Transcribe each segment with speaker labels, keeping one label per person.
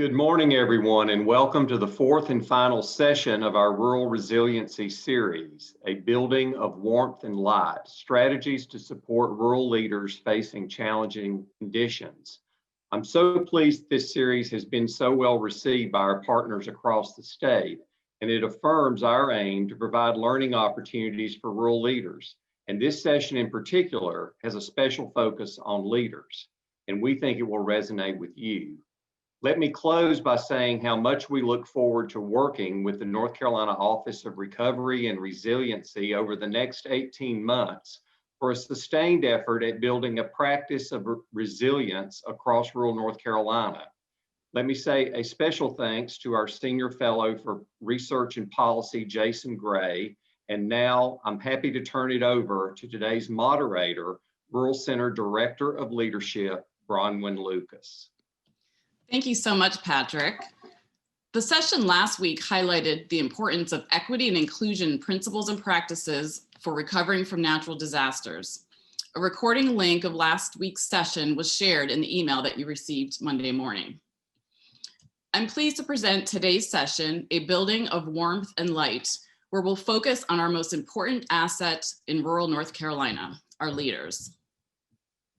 Speaker 1: Good morning, everyone, and welcome to the fourth and final session of our Rural Resiliency Series, a building of warmth and light, strategies to support rural leaders facing challenging conditions. I'm so pleased this series has been so well received by our partners across the state, and it affirms our aim to provide learning opportunities for rural leaders. And this session in particular has a special focus on leaders, and we think it will resonate with you. Let me close by saying how much we look forward to working with the North Carolina Office of Recovery and Resiliency over the next 18 months for a sustained effort at building a practice of resilience across rural North Carolina. Let me say a special thanks to our Senior Fellow for Research and Policy, Jason Gray. And now I'm happy to turn it over to today's moderator, Rural Center Director of Leadership, Bronwyn Lucas.
Speaker 2: Thank you so much, Patrick. The session last week highlighted the importance of equity and inclusion principles and practices for recovering from natural disasters. A recording link of last week's session was shared in the email that you received Monday morning. I'm pleased to present today's session, A Building of Warmth and Light, where we'll focus on our most important asset in rural North Carolina, our leaders.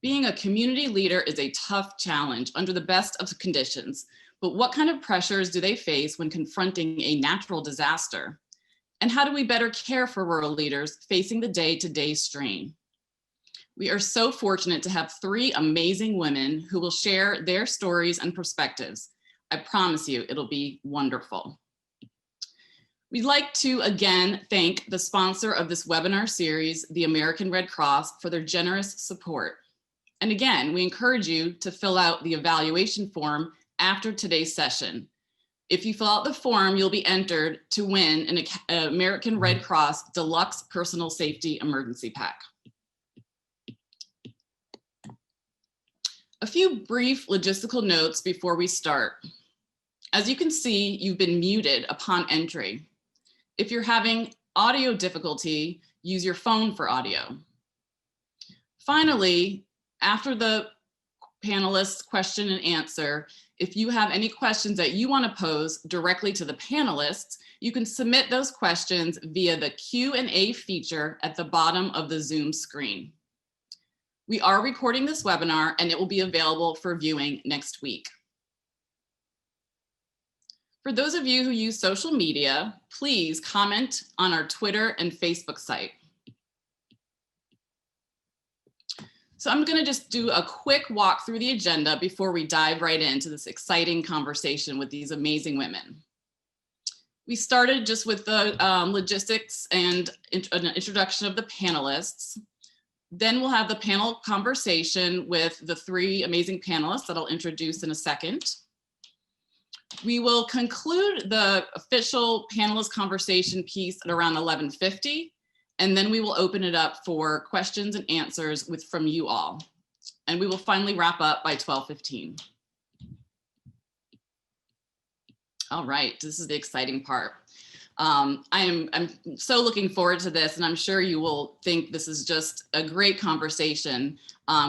Speaker 2: Being a community leader is a tough challenge under the best of conditions, but what kind of pressures do they face when confronting a natural disaster? And how do we better care for rural leaders facing the day-to-day strain? We are so fortunate to have three amazing women who will share their stories and perspectives. I promise you, it'll be wonderful. We'd like to again thank the sponsor of this webinar series, the American Red Cross, for their generous support. And again, we encourage you to fill out the evaluation form after today's session. If you fill out the form, you'll be entered to win an American Red Cross Deluxe Personal Safety Emergency Pack. A few brief logistical notes before we start. As you can see, you've been muted upon entry. If you're having audio difficulty, use your phone for audio. Finally, after the panelists' question and answer, if you have any questions that you want to pose directly to the panelists, you can submit those questions via the Q&A feature at the bottom of the Zoom screen. We are recording this webinar and it will be available for viewing next week. For those of you who use social media, please comment on our Twitter and Facebook site. So I'm going to just do a quick walk through the agenda before we dive right into this exciting conversation with these amazing women. We started just with the logistics and an introduction of the panelists. Then we'll have the panel conversation with the three amazing panelists that I'll introduce in a second. We will conclude the official panelist conversation piece at around 11:50. And then we will open it up for questions and answers from you all. And we will finally wrap up by 12:15. All right, this is the exciting part. I'm so looking forward to this, and I'm sure you will think this is just a great conversation.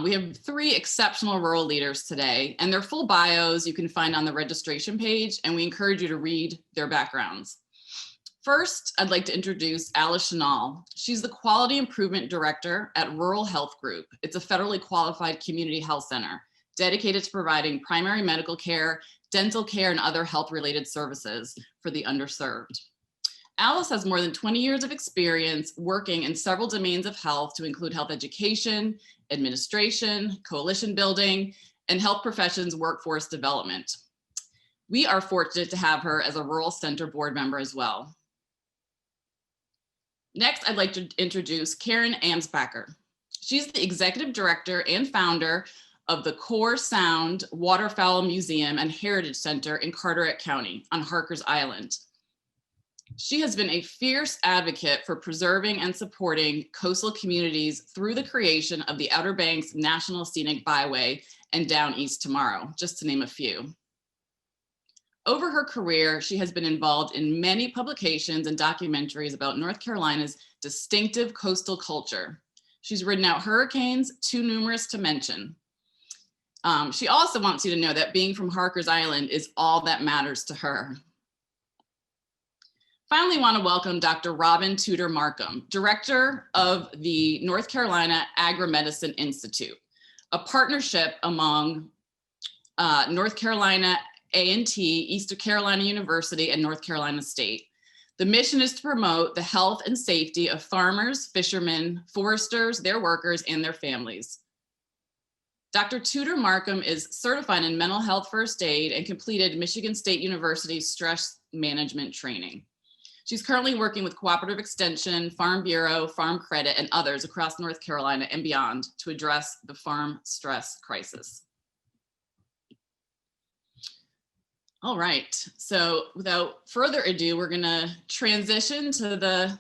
Speaker 2: We have three exceptional rural leaders today, and their full bios you can find on the registration page, and we encourage you to read their backgrounds. First, I'd like to introduce Alice Chenal. She's the Quality Improvement Director at Rural Health Group. It's a federally qualified community health center dedicated to providing primary medical care, dental care, and other health-related services for the underserved. Alice has more than 20 years of experience working in several domains of health to include health education, administration, coalition building, and health professions workforce development. We are fortunate to have her as a Rural Center board member as well. Next, I'd like to introduce Karen Amsbacher. She's the executive director and founder of the Core Sound Waterfowl Museum and Heritage Center in Carteret County on Harkers Island. She has been a fierce advocate for preserving and supporting coastal communities through the creation of the Outer Banks National Scenic Byway and Down East Tomorrow, just to name a few. Over her career, she has been involved in many publications and documentaries about North Carolina's distinctive coastal culture. She's ridden out hurricanes, too numerous to mention. She also wants you to know that being from Harkers Island is all that matters to her. Finally, want to welcome Dr. Robin Tudor Markham, Director of the North Carolina Agri-Medicine Institute, a partnership among North Carolina A&T, Eastern Carolina University, and North Carolina State. The mission is to promote the health and safety of farmers, fishermen, foresters, their workers, and their families. Dr. Tudor Markham is certified in mental health first aid and completed Michigan State University stress management training. She's currently working with Cooperative Extension, Farm Bureau, Farm Credit, and others across North Carolina and beyond to address the farm stress crisis. All right, so without further ado, we're gonna transition to the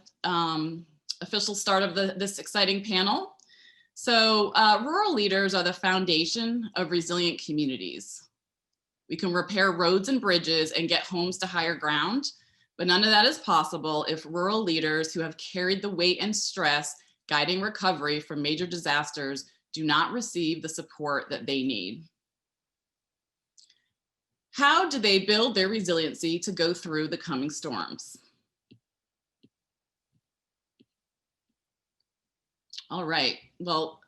Speaker 2: official start of this exciting panel. So rural leaders are the foundation of resilient communities. We can repair roads and bridges and get homes to higher ground, but none of that is possible if rural leaders who have carried the weight and stress guiding recovery from major disasters do not receive the support that they need. How do they build their resiliency to go through the coming storms? All right, well,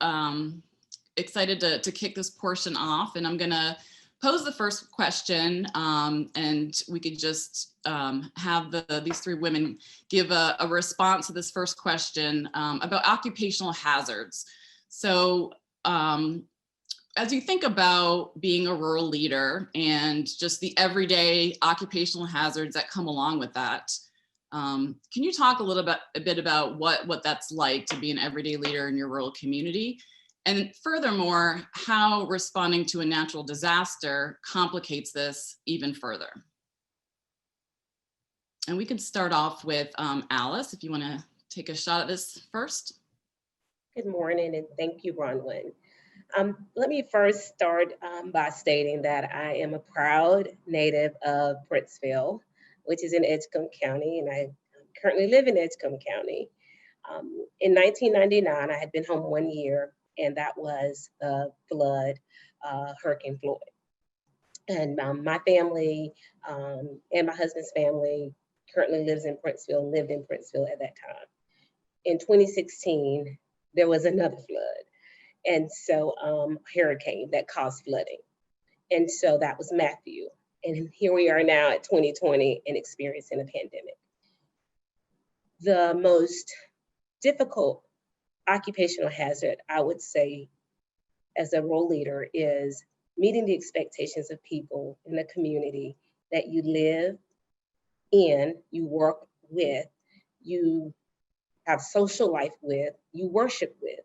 Speaker 2: excited to kick this portion off, and I'm gonna pose the first question, and we could just have these three women give a response to this first question about occupational hazards. So as you think about being a rural leader and just the everyday occupational hazards that come along with that, can you talk a bit about what that's like to be an everyday leader in your rural community? And furthermore, how responding to a natural disaster complicates this even further. And we can start off with Alice, if you want to take a shot at this first.
Speaker 3: Good morning, and thank you, Bronwyn. Let me first start by stating that I am a proud native of Princeville, which is in Edgecombe County, and I currently live in Edgecombe County. In 1999, I had been home 1 year, and that was the flood, Hurricane Floyd. And my family and my husband's family currently lived in Princeville at that time. In 2016, there was another flood. And so hurricane that caused flooding. And so that was Matthew. And here we are now at 2020 and experiencing a pandemic. The most difficult occupational hazard, I would say, as a role leader is meeting the expectations of people in the community that you live in, you work with, you have social life with, you worship with.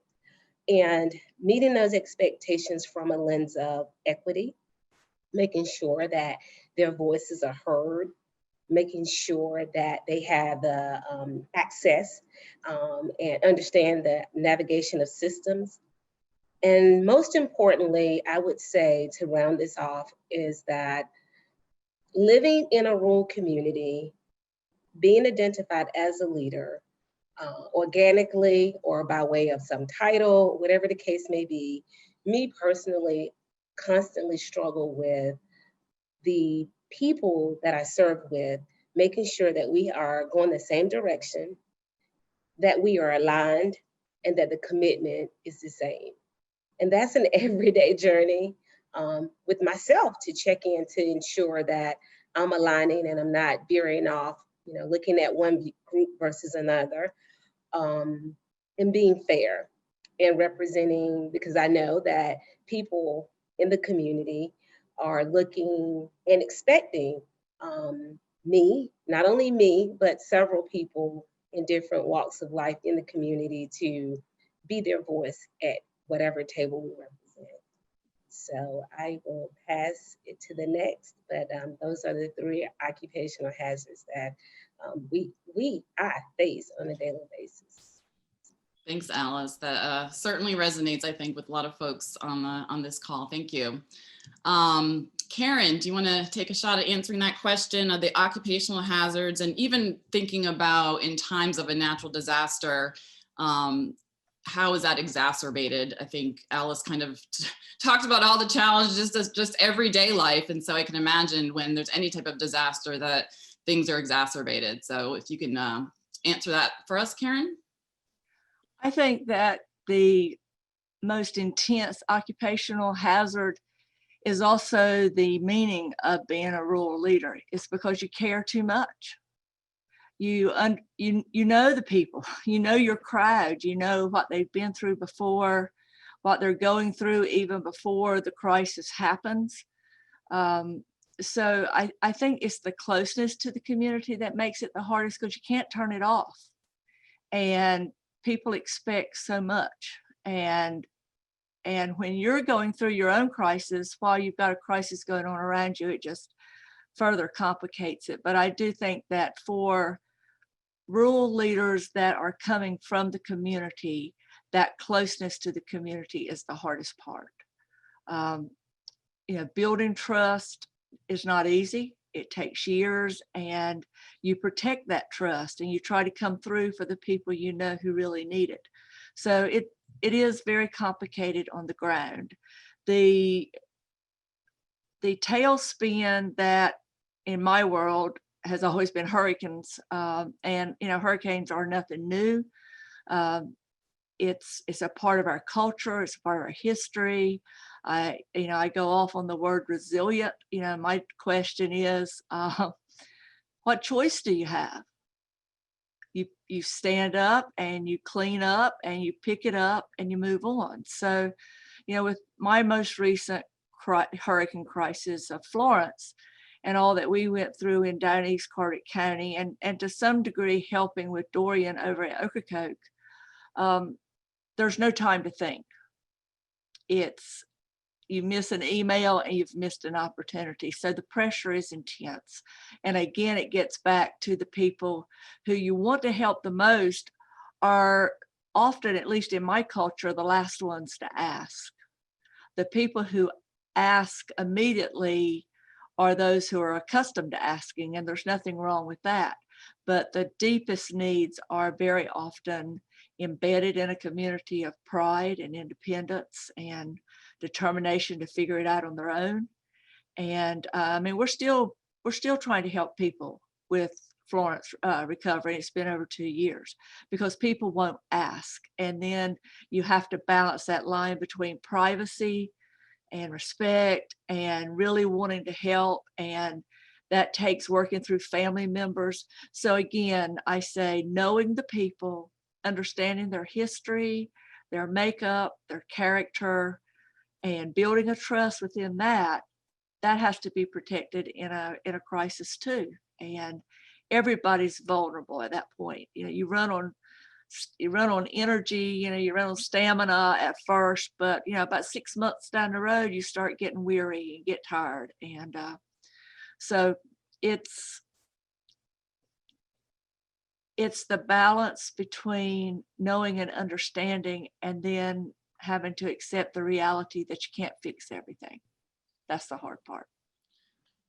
Speaker 3: And meeting those expectations from a lens of equity, making sure that their voices are heard, making sure that they have the access and understand the navigation of systems. And most importantly, I would say to round this off is that living in a rural community, being identified as a leader, organically or by way of some title, whatever the case may be, me personally constantly struggle with the people that I serve with, making sure that we are going the same direction, that we are aligned, and that the commitment is the same. And that's an everyday journey with myself to check in to ensure that I'm aligning and I'm not veering off, looking at one group versus another. And being fair and representing, because I know that people in the community are looking and expecting me, not only me, but several people in different walks of life in the community to be their voice at whatever table we represent. So I will pass it to the next, but those are the three occupational hazards that I face on a daily basis.
Speaker 2: Thanks, Alice. That certainly resonates, I think, with a lot of folks on this call. Thank you. Karen, do you want to take a shot at answering that question of the occupational hazards and even thinking about in times of a natural disaster, how is that exacerbated? I think Alice kind of talked about all the challenges of just everyday life. And so I can imagine when there's any type of disaster that things are exacerbated. So if you can answer that for us, Karen.
Speaker 4: I think that the most intense occupational hazard is also the meaning of being a rural leader. It's because you care too much. You know the people, you know your crowd, you know what they've been through before, what they're going through even before the crisis happens. So I think it's the closeness to the community that makes it the hardest, because you can't turn it off. And people expect so much. And when you're going through your own crisis while you've got a crisis going on around you, it just further complicates it. But I do think that for rural leaders that are coming from the community, that closeness to the community is the hardest part. Building trust is not easy. It takes years, and you protect that trust and you try to come through for the people you know who really need it. So it is very complicated on the ground. The tailspin that in my world has always been hurricanes, and hurricanes are nothing new. It's a part of our culture. It's a part of our history. I go off on the word resilient. My question is, what choice do you have? You stand up and you clean up and you pick it up and you move on. So, with my most recent hurricane crisis of Florence and all that we went through in down East Carteret County, and to some degree helping with Dorian over at Ocracoke, there's no time to think. You miss an email and you've missed an opportunity. So the pressure is intense. And again, it gets back to the people who you want to help the most are often, at least in my culture, the last ones to ask. The people who ask immediately are those who are accustomed to asking, and there's nothing wrong with that. But the deepest needs are very often embedded in a community of pride and independence and determination to figure it out on their own. And we're still trying to help people with Florence recovery. It's been over 2 years because people won't ask. And then you have to balance that line between privacy and respect and really wanting to help. And that takes working through family members. So again, I say knowing the people, understanding their history, their makeup, their character, and building a trust within that has to be protected in a crisis too. And everybody's vulnerable at that point. You run on energy, you run on stamina at first, but about 6 months down the road, you start getting weary and get tired. And so it's the balance between knowing and understanding and then having to accept the reality that you can't fix everything. That's the hard part.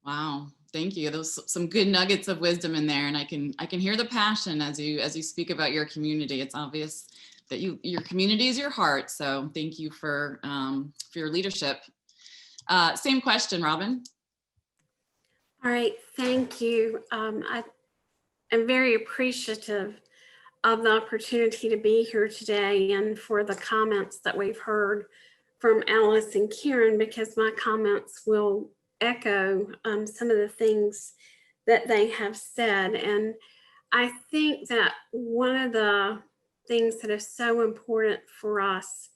Speaker 2: Wow, thank you. Those some good nuggets of wisdom in there, and I can hear the passion as you speak about your community. It's obvious that your community is your heart. So thank you for your leadership. Same question, Robin.
Speaker 5: All right, thank you. I am very appreciative of the opportunity to be here today and for the comments that we've heard from Alice and Karen, because my comments will echo some of the things that they have said. And I think that one of the things that is so important for us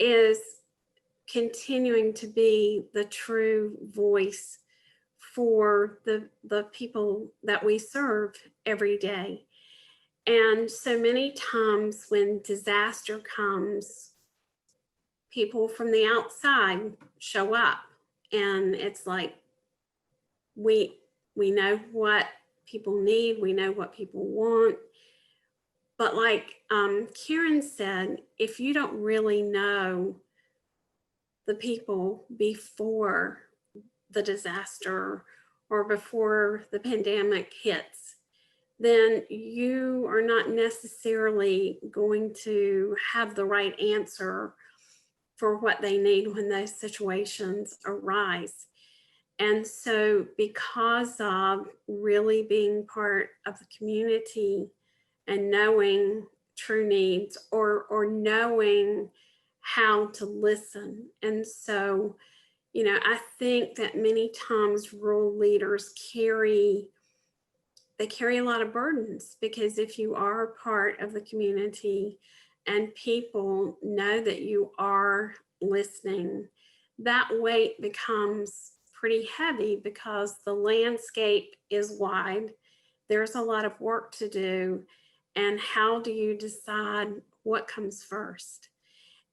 Speaker 5: is continuing to be the true voice for the people that we serve every day. And so many times when disaster comes, people from the outside show up, and it's like we know what people need, we know what people want, but like Karen said, if you don't really know the people before the disaster or before the pandemic hits, then you are not necessarily going to have the right answer for what they need when those situations arise. And so because of really being part of the community and knowing true needs, or knowing how to listen. And so, you know, I think that many times rural leaders carry a lot of burdens, because if you are a part of the community and people know that you are listening, that weight becomes pretty heavy because the landscape is wide. There's a lot of work to do. And how do you decide what comes first?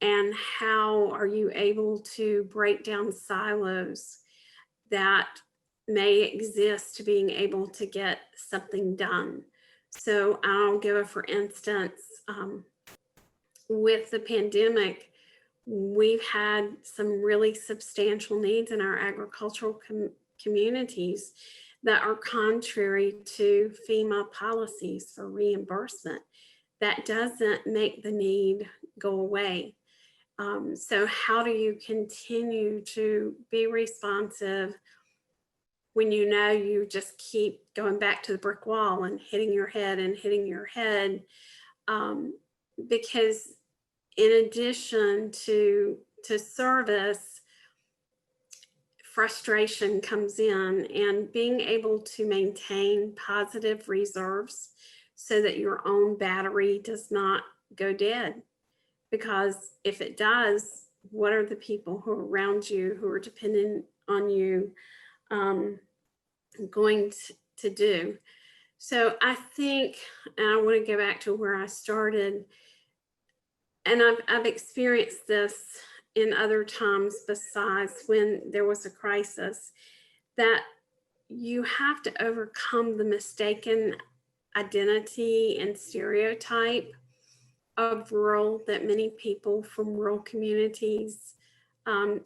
Speaker 5: And how are you able to break down silos that may exist to being able to get something done? So I'll give a for instance, with the pandemic, we've had some really substantial needs in our agricultural communities that are contrary to FEMA policies for reimbursement. That doesn't make the need go away. So how do you continue to be responsive when you know you just keep going back to the brick wall and hitting your head and hitting your head? Because in addition to service, frustration comes in, and being able to maintain positive reserves so that your own battery does not go dead. Because if it does, what are the people who are around you, who are dependent on you, going to do? So I think, and I want to go back to where I started, and I've experienced this in other times besides when there was a crisis, that you have to overcome the mistaken identity and stereotype of rural that many people from rural communities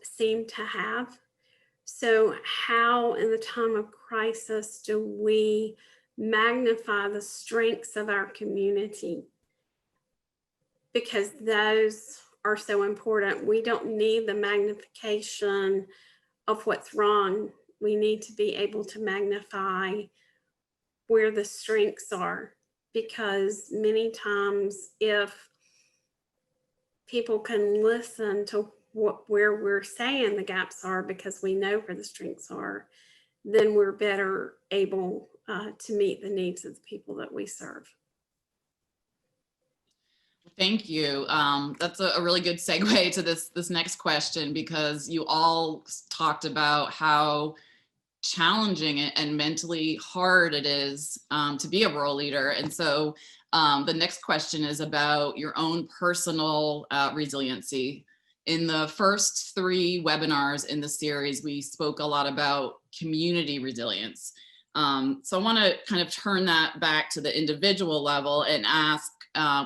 Speaker 5: seem to have. So how in the time of crisis do we magnify the strengths of our community? Because those are so important. We don't need the magnification of what's wrong. We need to be able to magnify where the strengths are, because many times if people can listen to where we're saying the gaps are, because we know where the strengths are, then we're better able to meet the needs of the people that we serve.
Speaker 2: Thank you. That's a really good segue to this next question, because you all talked about how challenging and mentally hard it is to be a rural leader. And so the next question is about your own personal resiliency. In the first 3 webinars in the series, we spoke a lot about community resilience. So I want to kind of turn that back to the individual level and ask,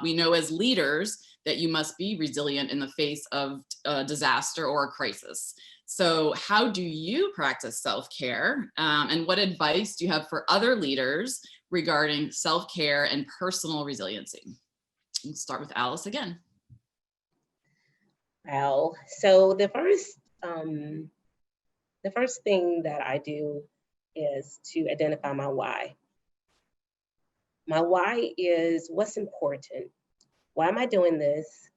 Speaker 2: we know as leaders that you must be resilient in the face of a disaster or a crisis. So how do you practice self-care? And what advice do you have for other leaders regarding self-care and personal resiliency? Let's start with Alice again.
Speaker 3: Well, so the first thing that I do is to identify my why. My why is what's important. Why am I doing this?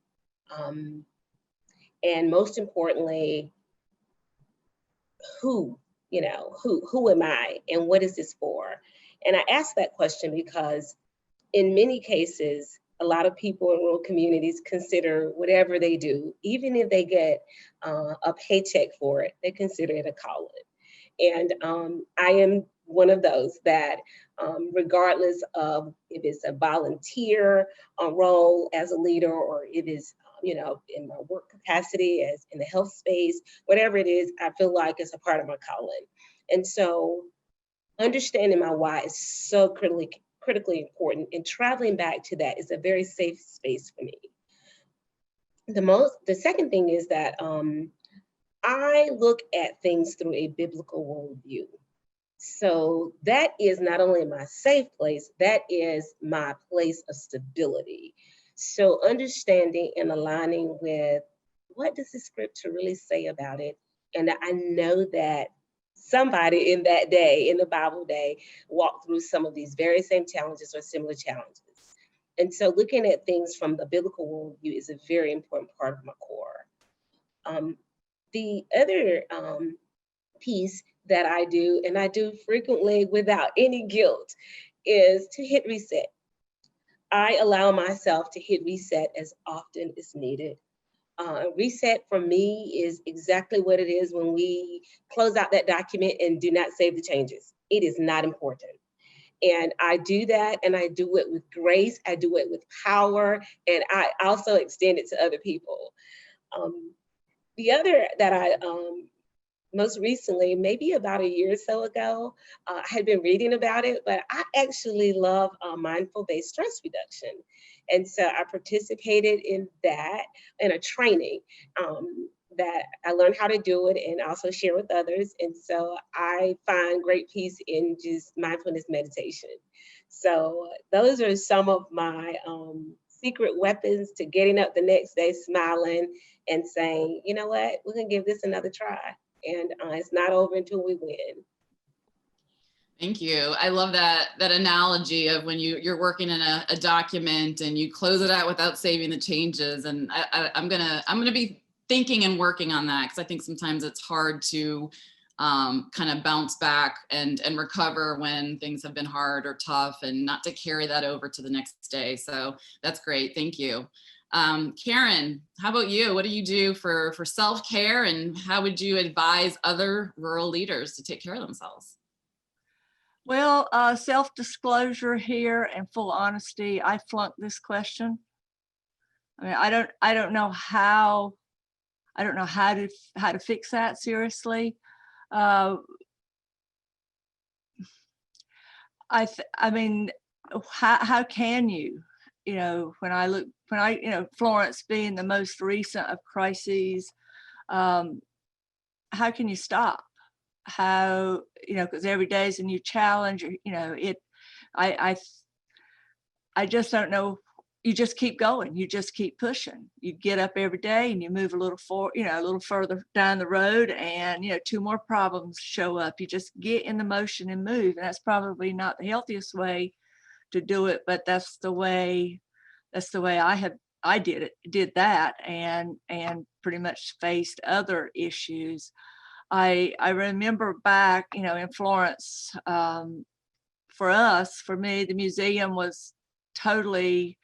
Speaker 3: And most importantly, who am I and what is this for? And I ask that question because in many cases, a lot of people in rural communities consider whatever they do, even if they get a paycheck for it, they consider it a calling. And I am one of those that, regardless of if it's a volunteer role as a leader, or it is, in my work capacity as in the health space, whatever it is, I feel like it's a part of my calling. And so understanding my why is so critically important, and traveling back to that is a very safe space for me. The second thing is that I look at things through a biblical worldview. So that is not only my safe place, that is my place of stability. So understanding and aligning with what does the scripture really say about it? And I know that somebody in that day, in the Bible day, walked through some of these very same challenges or similar challenges. And so looking at things from the biblical worldview is a very important part of my core. The other piece that I do, and I do frequently without any guilt, is to hit reset. I allow myself to hit reset as often as needed. Reset for me is exactly what it is when we close out that document and do not save the changes. It is not important. And I do that, and I do it with grace, I do it with power, and I also extend it to other people. The other that I most recently, maybe about a year or so ago, I had been reading about it, but I actually love mindful-based stress reduction. And so I participated in that, in a training that I learned how to do it and also share with others. And so I find great peace in just mindfulness meditation. So those are some of my secret weapons to getting up the next day smiling and saying, you know what, we're gonna give this another try. And it's not over until we win.
Speaker 2: Thank you. I love that analogy of when you're working in a document and you close it out without saving the changes. And I'm gonna be thinking and working on that, because I think sometimes it's hard to kind of bounce back and recover when things have been hard or tough, and not to carry that over to the next day. So that's great. Thank you. Karen, how about you? What do you do for self-care, and how would you advise other rural leaders to take care of themselves?
Speaker 4: Well, self-disclosure here and full honesty, I flunked this question. I mean, I don't know how to fix that seriously. I mean, how can you? You know, Florence being the most recent of crises, how can you stop? How, because every day is a new challenge, I just don't know. You just keep going, you just keep pushing. You get up every day and you move a little further down the road, and two more problems show up. You just get in the motion and move. And that's probably not the healthiest way to do it, but that's the way I did that, and pretty much faced other issues. I remember back, in Florence, for me, the museum was totally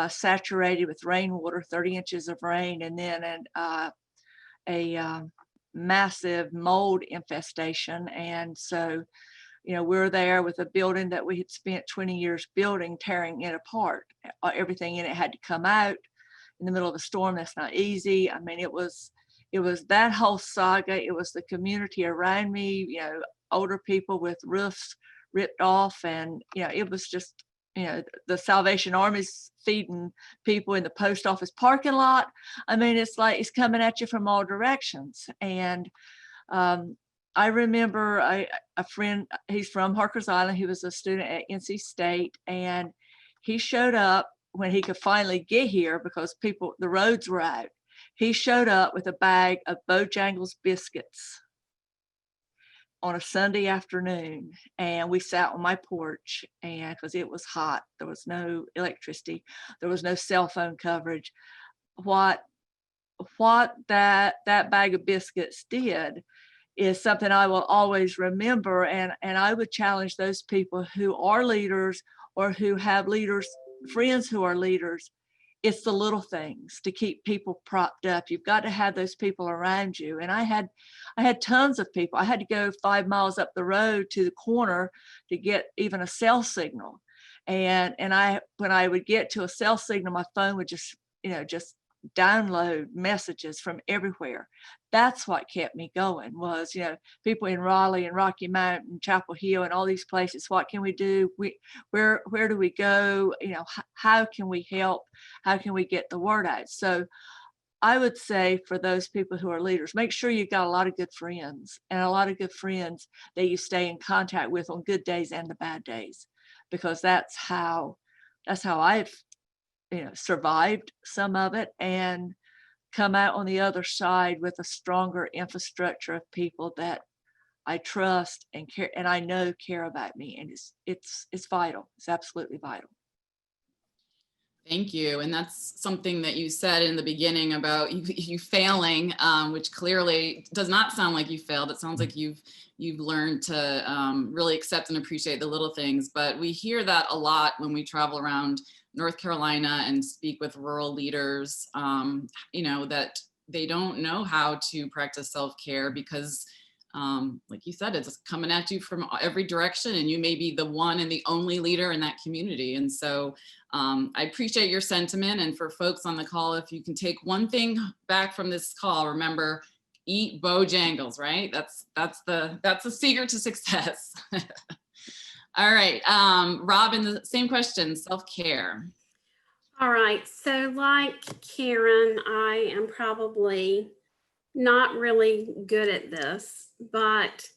Speaker 4: saturated with rainwater, 30 inches of rain, and then a massive mold infestation. And so, we're there with a building that we had spent 20 years building, tearing it apart. Everything in it had to come out in the middle of a storm. That's not easy. I mean, it was that whole saga. It was the community around me, older people with roofs ripped off, and it was just, the Salvation Army's feeding people in the post office parking lot. I mean, it's like it's coming at you from all directions. And I remember a friend, he's from Harkers Island, he was a student at NC State, and he showed up when he could finally get here because the roads were out. He showed up with a bag of Bojangles biscuits on a Sunday afternoon, and we sat on my porch, and because it was hot, there was no electricity, there was no cell phone coverage. What that bag of biscuits did is something I will always remember, and I would challenge those people who are leaders or who have friends who are leaders. It's the little things to keep people propped up. You've got to have those people around you. And I had tons of people. I had to go 5 miles up the road to the corner to get even a cell signal. And when I would get to a cell signal, my phone would just download messages from everywhere. That's what kept me going, was people in Raleigh and Rocky Mountain, Chapel Hill, and all these places. What can we do? Where do we go? How can we help? How can we get the word out? So I would say for those people who are leaders, make sure you've got a lot of good friends, and a lot of good friends that you stay in contact with on good days and the bad days, because that's how I've, survived some of it and come out on the other side with a stronger infrastructure of people that I trust and care, and I know care about me, and it's vital. It's absolutely vital.
Speaker 2: Thank you. And that's something that you said in the beginning about you failing, which clearly does not sound like you failed. It sounds like you've learned to really accept and appreciate the little things. But we hear that a lot when we travel around North Carolina and speak with rural leaders, that they don't know how to practice self-care because like you said, it's coming at you from every direction, and you may be the one and the only leader in that community. And so I appreciate your sentiment. And for folks on the call, if you can take one thing back from this call, remember, eat Bojangles, right? That's the secret to success. All right, Robin, the same question, self-care.
Speaker 5: All right, so like Karen, I am probably not really good at this, but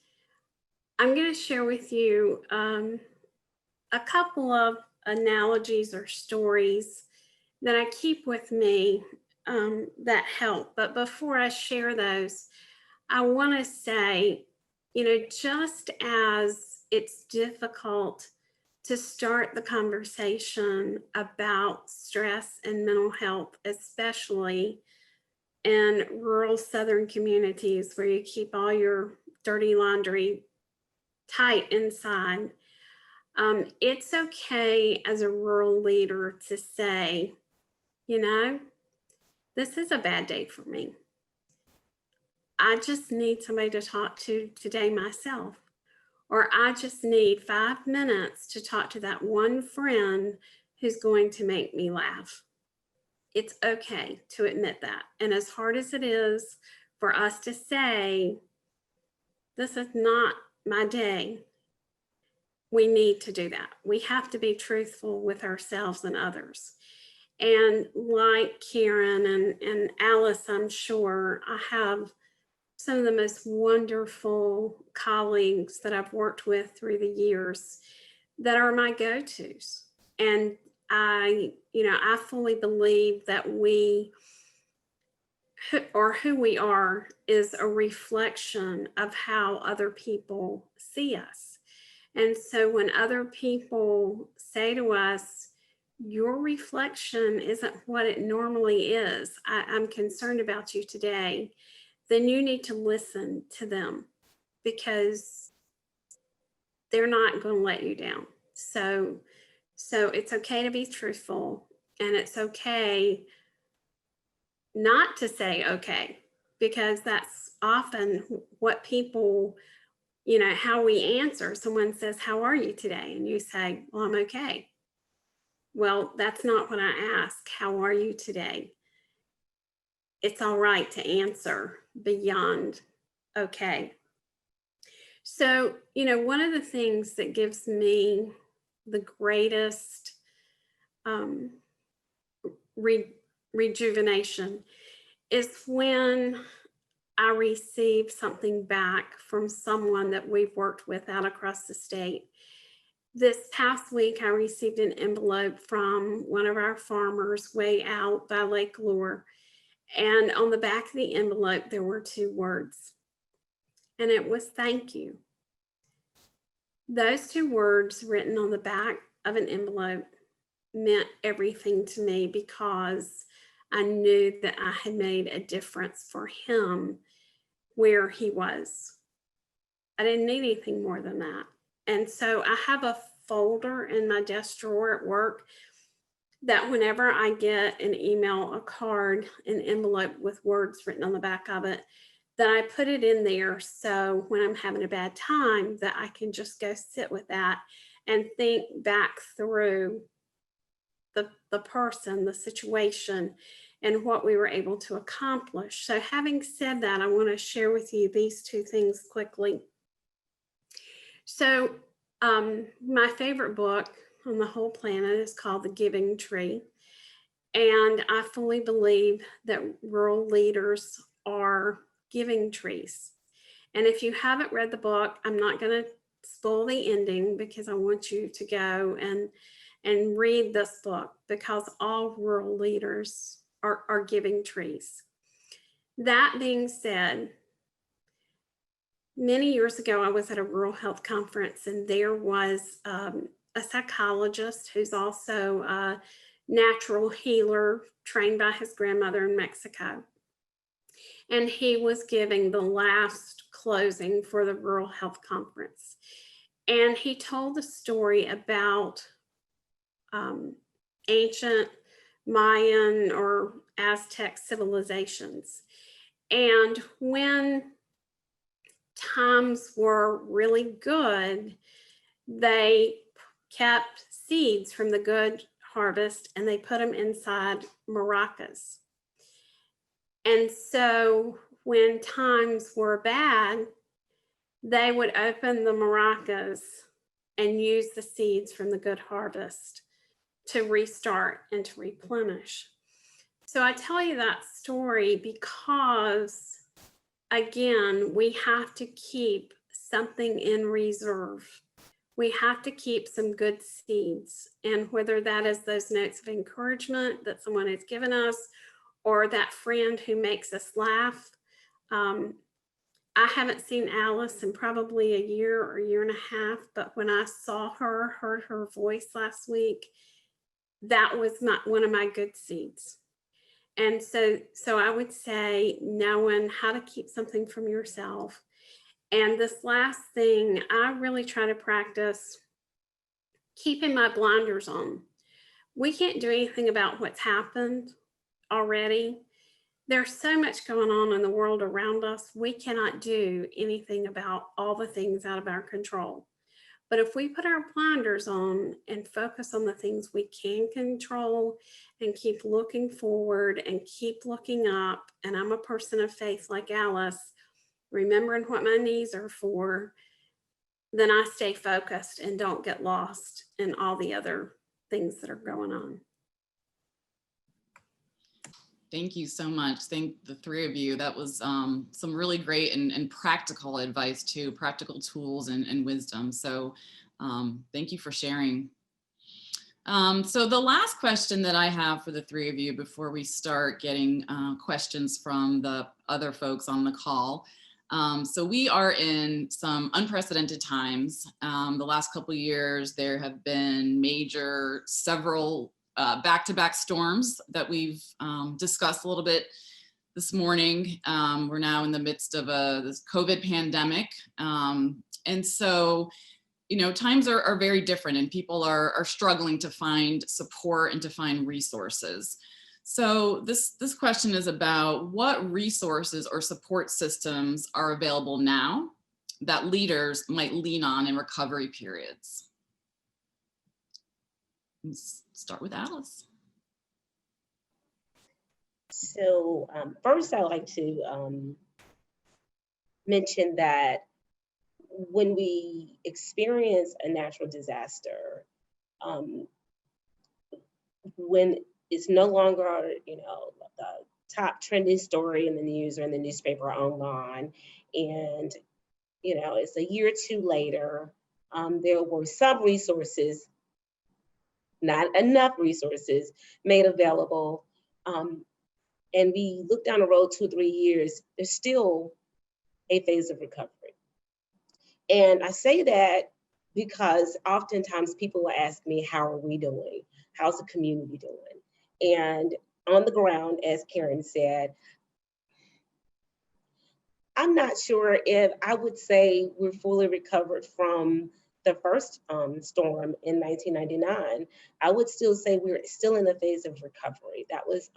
Speaker 5: I'm going to share with you a couple of analogies or stories that I keep with me that help. But before I share those, I want to say, just as it's difficult to start the conversation about stress and mental health, especially in rural Southern communities where you keep all your dirty laundry tight inside, it's okay as a rural leader to say, this is a bad day for me. I just need somebody to talk to today myself, or I just need 5 minutes to talk to that one friend who's going to make me laugh. It's okay to admit that. And as hard as it is for us to say, this is not my day, we need to do that. We have to be truthful with ourselves and others. And like Karen and Alice, I'm sure I have some of the most wonderful colleagues that I've worked with through the years that are my go-tos. And I fully believe that who we are is a reflection of how other people see us. And so when other people say to us, your reflection isn't what it normally is, I'm concerned about you today, then you need to listen to them because they're not going to let you down. So it's okay to be truthful, and it's okay not to say okay, because that's often what people, how we answer. Someone says, how are you today? And you say, well, I'm okay. Well, that's not what I ask. How are you today? It's all right to answer beyond okay. So, one of the things that gives me the greatest rejuvenation is when I receive something back from someone that we've worked with out across the state. This past week, I received an envelope from one of our farmers way out by Lake Lure. And on the back of the envelope, there were 2 words, and it was thank you. Those 2 words written on the back of an envelope meant everything to me because I knew that I had made a difference for him where he was. I didn't need anything more than that. And so I have a folder in my desk drawer at work that whenever I get an email, a card, an envelope with words written on the back of it, that I put it in there so when I'm having a bad time that I can just go sit with that and think back through the person, the situation, and what we were able to accomplish. So having said that, I want to share with you these 2 things quickly. So my favorite book on the whole planet is called The Giving Tree. And I fully believe that rural leaders are giving trees. And if you haven't read the book, I'm not going to spoil the ending because I want you to go and read this book, because all rural leaders are giving trees. That being said, many years ago, I was at a rural health conference, and there was a psychologist who's also a natural healer trained by his grandmother in Mexico. And he was giving the last closing for the rural health conference. And he told a story about ancient Mayan or Aztec civilizations. And when times were really good, they kept seeds from the good harvest and they put them inside maracas. And so when times were bad, they would open the maracas and use the seeds from the good harvest to restart and to replenish. So I tell you that story because, again, we have to keep something in reserve. We have to keep some good seeds. And whether that is those notes of encouragement that someone has given us, or that friend who makes us laugh. I haven't seen Alice in probably a year or year and a half, but when I saw her, heard her voice last week, that was one of my good seeds. And so I would say knowing how to keep something from yourself. And this last thing, I really try to practice keeping my blinders on. We can't do anything about what's happened already. There's so much going on in the world around us. We cannot do anything about all the things out of our control. But if we put our blinders on and focus on the things we can control and keep looking forward and keep looking up, and I'm a person of faith like Alice, remembering what my knees are for, then I stay focused and don't get lost in all the other things that are going on.
Speaker 2: Thank you so much. Thank the three of you. That was some really great and practical advice too, practical tools and wisdom. So thank you for sharing. So the last question that I have for the three of you before we start getting questions from the other folks on the call. So we are in some unprecedented times. The last couple of years, there have been several back-to-back storms that we've discussed a little bit this morning. We're now in the midst of this COVID pandemic. And so, you know, times are very different and people are struggling to find support and to find resources. So this question is about what resources or support systems are available now that leaders might lean on in recovery periods. Let's start with Alice.
Speaker 3: So first, I'd like to mention that when we experience a natural disaster, when it's no longer, you know, the top trending story in the news or in the newspaper or online, and you know, it's a year or two later, there were some resources, not enough resources, made available. And we look down the road 2 or 3 years, there's still a phase of recovery. And I say that because oftentimes people will ask me, how are we doing? How's the community doing? And on the ground, as Karen said, I'm not sure if I would say we're fully recovered from the first storm in 1999. I would still say we're still in the phase of recovery. That was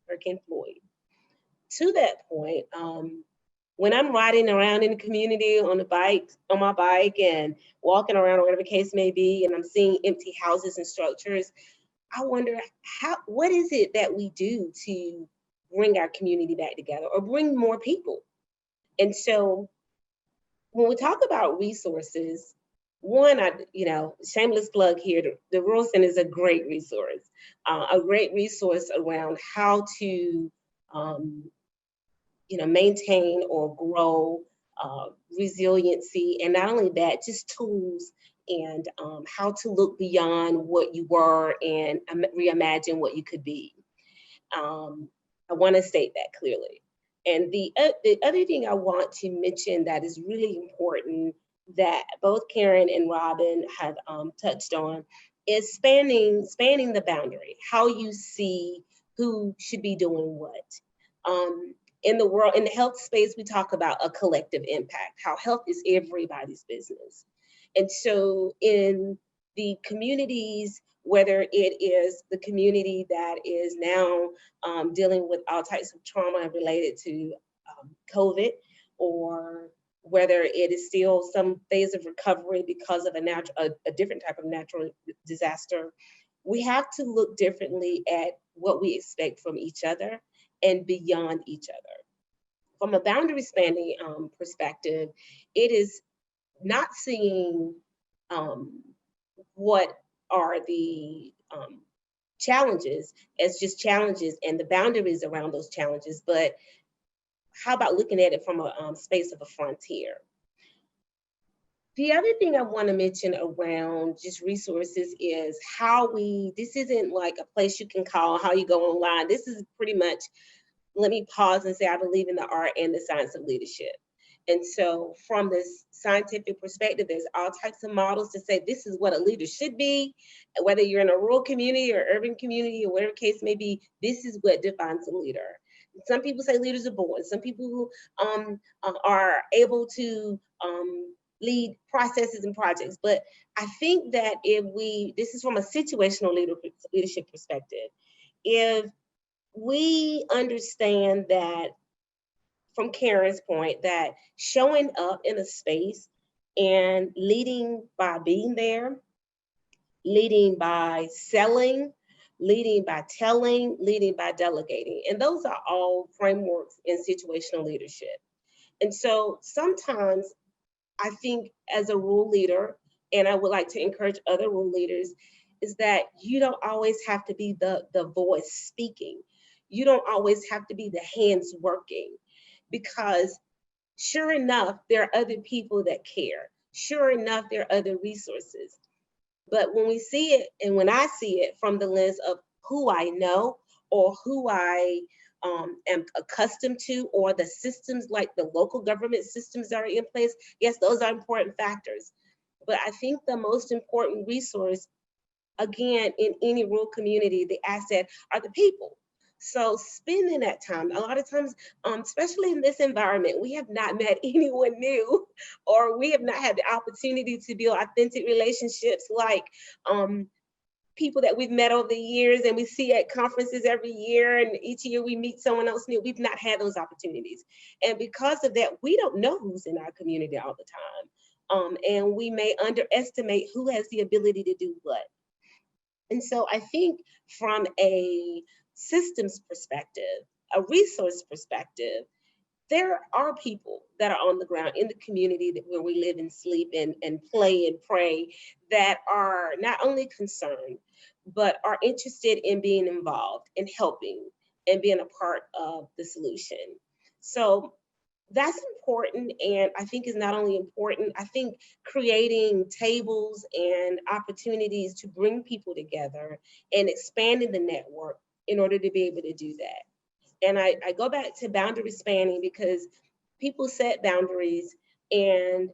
Speaker 3: Hurricane Floyd. To that point, when I'm riding around in the community on my bike and walking around or whatever the case may be, and I'm seeing empty houses and structures, I wonder what is it that we do to bring our community back together or bring more people? And so when we talk about resources, one, shameless plug here, the Rural Center is a great resource around how to, maintain or grow resiliency. And not only that, just tools and how to look beyond what you were and reimagine what you could be. I want to state that clearly. And the other thing I want to mention that is really important that both Karen and Robin have touched on is spanning the boundary, how you see who should be doing what. In the health space, we talk about a collective impact, how health is everybody's business. And so in the communities, whether it is the community that is now dealing with all types of trauma related to COVID, or whether it is still some phase of recovery because of a different type of natural disaster, we have to look differently at what we expect from each other and beyond each other. From a boundary spanning perspective, it is not seeing what are the challenges as just challenges and the boundaries around those challenges, but how about looking at it from a space of a frontier? The other thing I want to mention around just resources is this isn't like a place you can call, how you go online. This is pretty much, let me pause and say, I believe in the art and the science of leadership. And so from this scientific perspective, there's all types of models to say this is what a leader should be, whether you're in a rural community or urban community or whatever case may be, this is what defines a leader. Some people say leaders are born. Some people are able to lead processes and projects. But I think that this is from a situational leadership perspective, if we understand that, from Karen's point, that showing up in a space and leading by being there, leading by selling, leading by telling, leading by delegating. And those are all frameworks in situational leadership. And so sometimes I think as a rural leader, and I would like to encourage other rural leaders, is that you don't always have to be the voice speaking. You don't always have to be the hands working, because sure enough, there are other people that care. Sure enough, there are other resources. But when we see it, and when I see it from the lens of who I know or who I am accustomed to, or the systems like the local government systems that are in place, yes, those are important factors. But I think the most important resource, again, in any rural community, the asset are the people. So spending that time, a lot of times, especially in this environment, we have not met anyone new, or we have not had the opportunity to build authentic relationships like people that we've met over the years and we see at conferences every year, and each year we meet someone else new. We've not had those opportunities. And because of that, we don't know who's in our community all the time. And we may underestimate who has the ability to do what. And so I think from a systems perspective, a resource perspective, there are people that are on the ground in the community where we live and sleep and play and pray, that are not only concerned, but are interested in being involved and helping and being a part of the solution. So that's important. And I think is not only important, I think creating tables and opportunities to bring people together and expanding the network in order to be able to do that. And I go back to boundary spanning, because people set boundaries and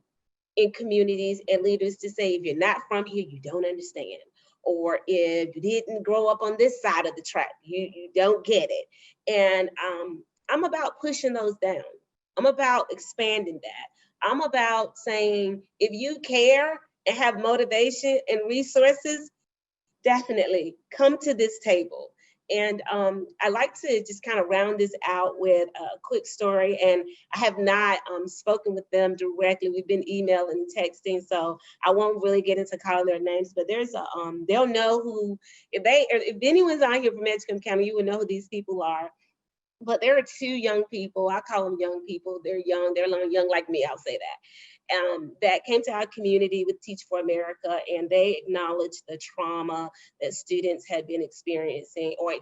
Speaker 3: in communities and leaders to say, if you're not from here, you don't understand. Or if you didn't grow up on this side of the track, you don't get it. And I'm about pushing those down. I'm about expanding that. I'm about saying, if you care and have motivation and resources, definitely come to this table. And I like to just kind of round this out with a quick story. And I have not spoken with them directly. We've been emailing and texting, so I won't really get into calling their names. But there's a they'll know who, if anyone's on here from Edgecombe County, you will know who these people are. But there are two young people. I call them young people. They're young. They're young like me. I'll say that. that came to our community with Teach for America, and they acknowledged the trauma that students had been experiencing or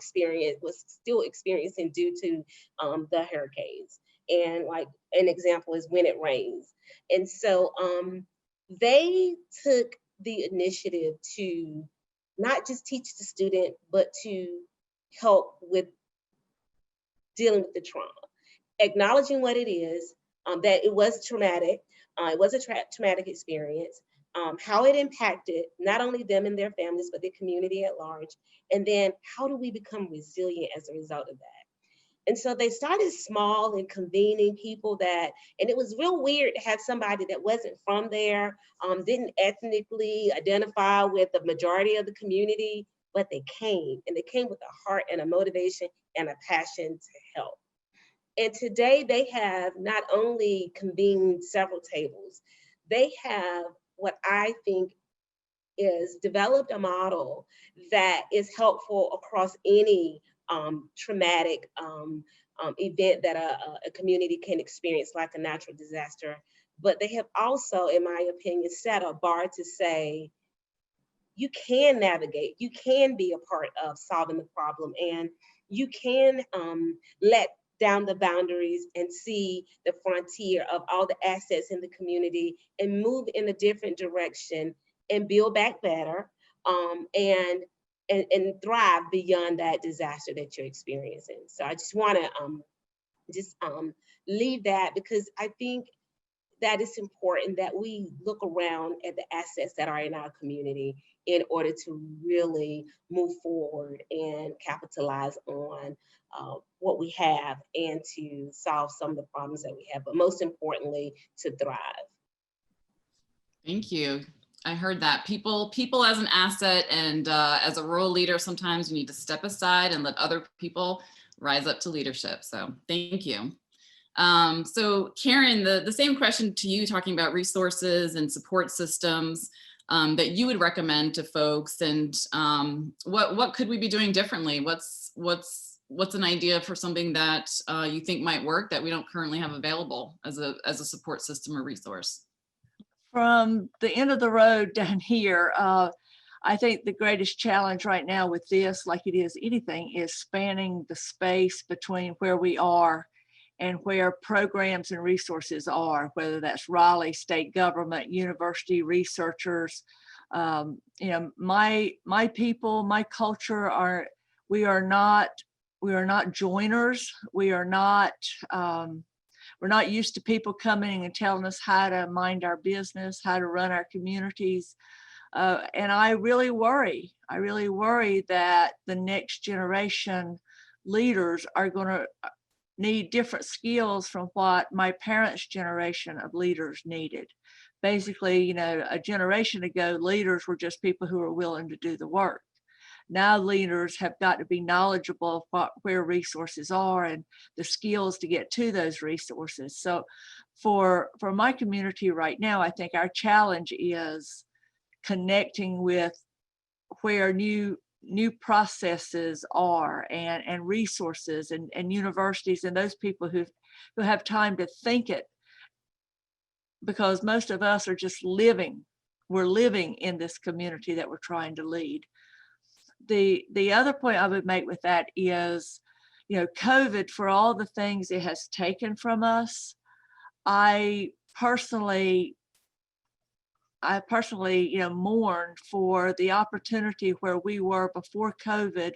Speaker 3: was still experiencing due to the hurricanes. And like an example is when it rains. And so they took the initiative to not just teach the student, but to help with dealing with the trauma, acknowledging what it is, that it was traumatic, it was a traumatic experience, how it impacted not only them and their families, but the community at large. And then how do we become resilient as a result of that? And so they started small and convening people and it was real weird to have somebody that wasn't from there, didn't ethnically identify with the majority of the community, but they came, and they came with a heart and a motivation and a passion to help. And today they have not only convened several tables, they have what I think is developed a model that is helpful across any traumatic event that a community can experience, like a natural disaster. But they have also, in my opinion, set a bar to say, you can navigate, you can be a part of solving the problem, and you can let down the boundaries and see the frontier of all the assets in the community and move in a different direction and build back better, and thrive beyond that disaster that you're experiencing. So I just want to leave that, because I think that it's important that we look around at the assets that are in our community in order to really move forward and capitalize on what we have, and to solve some of the problems that we have, but most importantly, to thrive.
Speaker 2: Thank you. I heard that. People as an asset, and as a rural leader, sometimes you need to step aside and let other people rise up to leadership. So thank you. So Karen, the same question to you, talking about resources and support systems that you would recommend to folks, and what could we be doing differently? What's an idea for something that you think might work that we don't currently have available as a support system or resource?
Speaker 4: From the end of the road down here, I think the greatest challenge right now with this, like it is anything, is spanning the space between where we are and where programs and resources are, whether that's Raleigh, state government, university, researchers. You know, my people, my culture we are not joiners. We're not used to people coming and telling us how to mind our business, how to run our communities. And I really worry that the next generation leaders are going to need different skills from what my parents' generation of leaders needed. Basically, you know, a generation ago, leaders were just people who were willing to do the work. Now leaders have got to be knowledgeable of where resources are and the skills to get to those resources. So for my community right now, I think our challenge is connecting with where new processes are, and resources, and universities, and those people who have time to think it, because most of us are just living. We're living in this community that we're trying to lead. The other point I would make with that is, you know, COVID, for all the things it has taken from us, I personally, you know, mourn for the opportunity where we were before COVID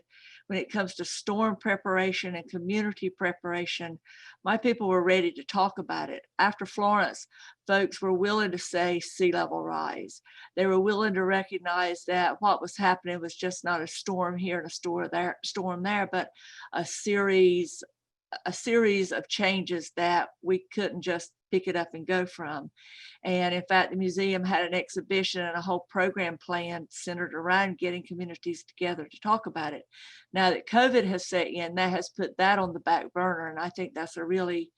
Speaker 4: when it comes to storm preparation and community preparation. My people were ready to talk about it. After Florence, folks were willing to say sea level rise. They were willing to recognize that what was happening was just not a storm here and a storm there, but a series of changes that we couldn't just pick it up and go from. And in fact, the museum had an exhibition and a whole program plan centered around getting communities together to talk about it. Now that COVID has set in, that has put that on the back burner. And I think that's a really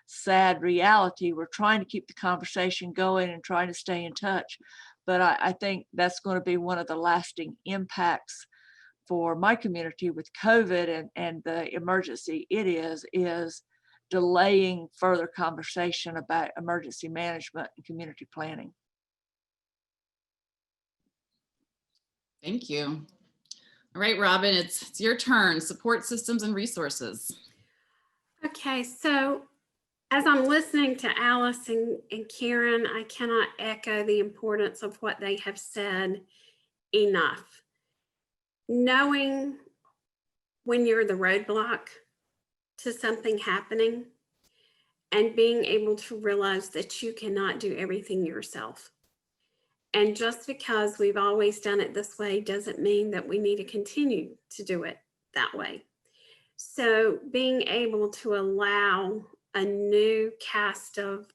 Speaker 4: sad reality. We're trying to keep the conversation going and trying to stay in touch. But I think that's going to be one of the lasting impacts for my community with COVID and the emergency it is delaying further conversation about emergency management and community planning.
Speaker 2: Thank you. All right, Robin, it's your turn. Support systems and resources.
Speaker 5: Okay, so as I'm listening to Alice and Karen, I cannot echo the importance of what they have said enough. Knowing when you're the roadblock to something happening and being able to realize that you cannot do everything yourself. And just because we've always done it this way doesn't mean that we need to continue to do it that way. So being able to allow a new cast of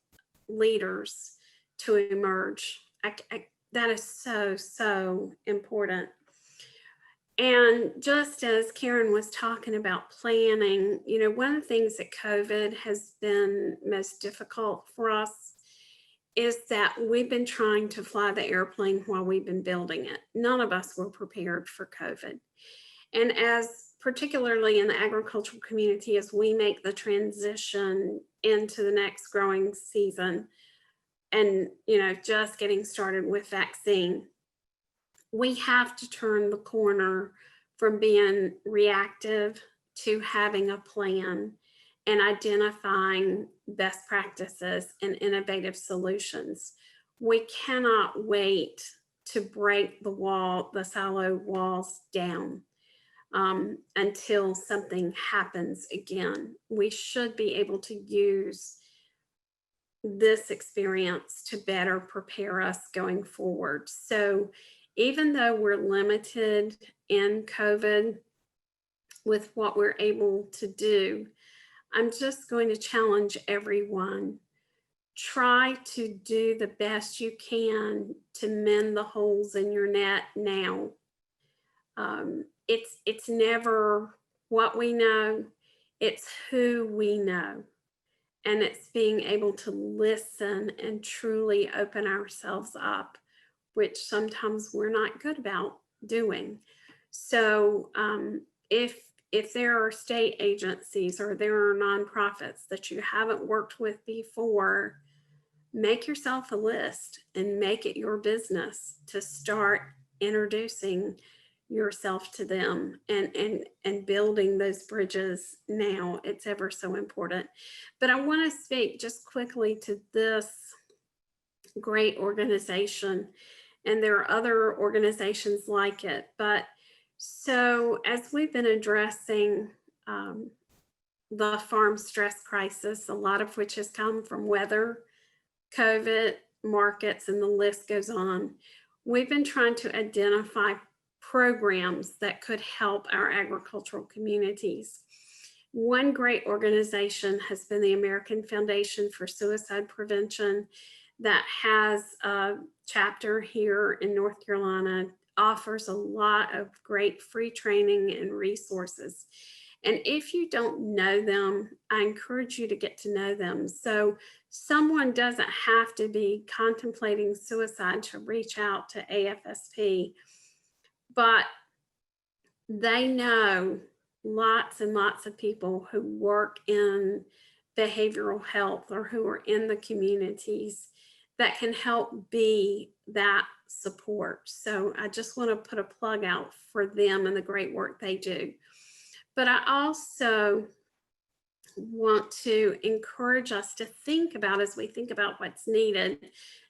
Speaker 5: leaders to emerge, that is so important. And just as Karen was talking about planning, you know, one of the things that COVID has been most difficult for us is that we've been trying to fly the airplane while we've been building it. None of us were prepared for COVID. And as particularly in the agricultural community, as we make the transition into the next growing season and, you know, just getting started with vaccine, we have to turn the corner from being reactive to having a plan and identifying best practices and innovative solutions. We cannot wait to break the silo walls down until something happens again. We should be able to use this experience to better prepare us going forward. So even though we're limited in COVID with what we're able to do, I'm just going to challenge everyone. Try to do the best you can to mend the holes in your net now. It's never what we know, it's who we know. And it's being able to listen and truly open ourselves up, which sometimes we're not good about doing. So if there are state agencies or there are nonprofits that you haven't worked with before, make yourself a list and make it your business to start introducing yourself to them and building those bridges now. It's ever so important. But I want to speak just quickly to this great organization, and there are other organizations like it. But so as we've been addressing the farm stress crisis, a lot of which has come from weather, COVID, markets, and the list goes on, we've been trying to identify programs that could help our agricultural communities. One great organization has been the American Foundation for Suicide Prevention that has a chapter here in North Carolina, offers a lot of great free training and resources. And if you don't know them, I encourage you to get to know them. So someone doesn't have to be contemplating suicide to reach out to AFSP, but they know lots and lots of people who work in behavioral health or who are in the communities that can help be that support. So I just want to put a plug out for them and the great work they do. But I also want to encourage us to think about, as we think about what's needed,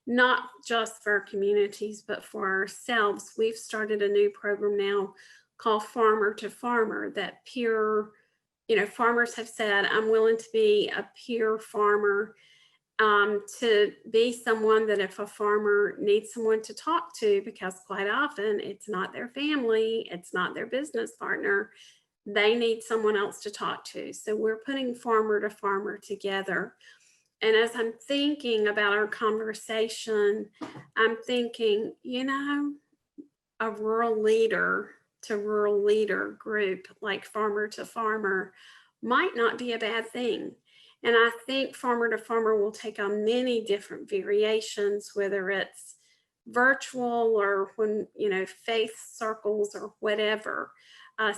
Speaker 5: not just for our communities, but for ourselves. We've started a new program now called Farmer to Farmer that peer, farmers have said, I'm willing to be a peer farmer, to be someone that if a farmer needs someone to talk to, because quite often it's not their family, it's not their business partner, they need someone else to talk to. So we're putting Farmer to Farmer together. And as I'm thinking about our conversation, I'm thinking, a rural leader to rural leader group like Farmer to Farmer might not be a bad thing. And I think Farmer to Farmer will take on many different variations, whether it's virtual or when, faith circles or whatever.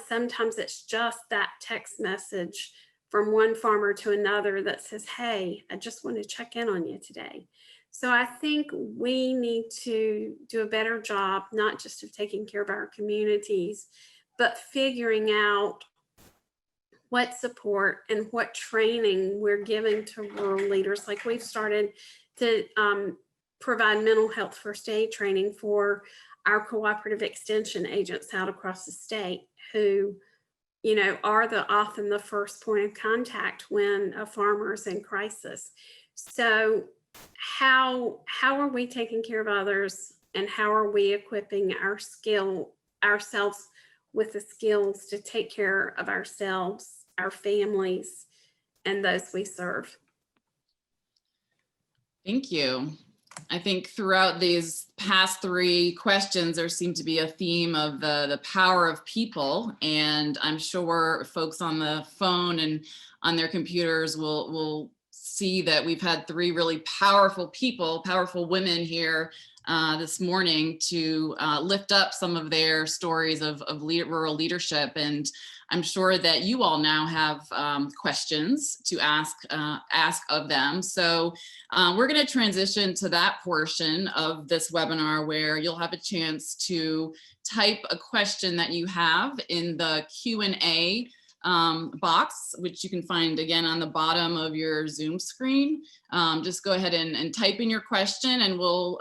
Speaker 5: Sometimes it's just that text message from one farmer to another that says, hey, I just want to check in on you today. So I think we need to do a better job, not just of taking care of our communities, but figuring out what support and what training we're giving to rural leaders. Like we've started to provide mental health first aid training for our cooperative extension agents out across the state who, you know, are often the first point of contact when a farmer is in crisis. So how are we taking care of others, and how are we equipping ourselves with the skills to take care of ourselves, our families, and those we serve?
Speaker 2: Thank you. I think throughout these past 3 questions, there seemed to be a theme of the power of people. And I'm sure folks on the phone and on their computers will see that we've had 3 really powerful people, powerful women here this morning to lift up some of their stories of rural leadership. And I'm sure that you all now have questions to ask of them. So we're going to transition to that portion of this webinar where you'll have a chance to type a question that you have in the Q&A box, which you can find again on the bottom of your Zoom screen. Just go ahead and type in your question, and we'll